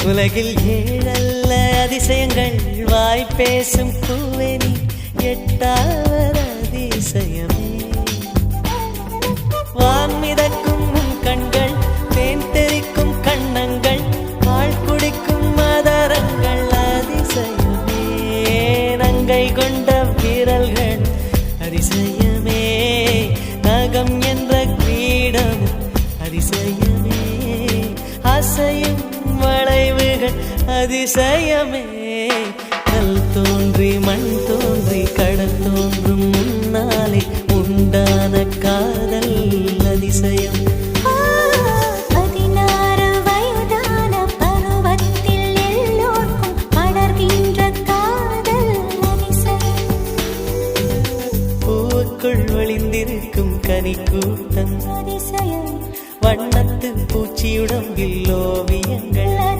உலகில் ஏழல்ல அதிசயங்கள் வாய் பேசும் பூவெனி எட்டாவது அதிசயமே. வான் மிதக்கும் கண்கள், தேன் தெறிக்கும் கண்ணங்கள், பால் குடிக்கும் மதரங்கள் அதிசயமே. நங்கை கொண்ட வீரல்கள் அதிசயமே. நகம் என்ற கிரீடம் அதிசயமே. அசையும் வளைவுகள் அதிசயமே. கல் தோன்றி மண் தோன்றி கடல் தோன்றும் முன்னாலே உண்டான காதல் அதிசயம். 16 வயதான பருவத்தில் எல்லோருக்கும் படர்கின்ற காதல் அதிசயம். பூவுக்குள் ஒளிந்திருக்கும் கனிக்கூட்டம் அதிசயம். வண்ணத்து பூச்சியுடம்பில் ஓவியங்கள்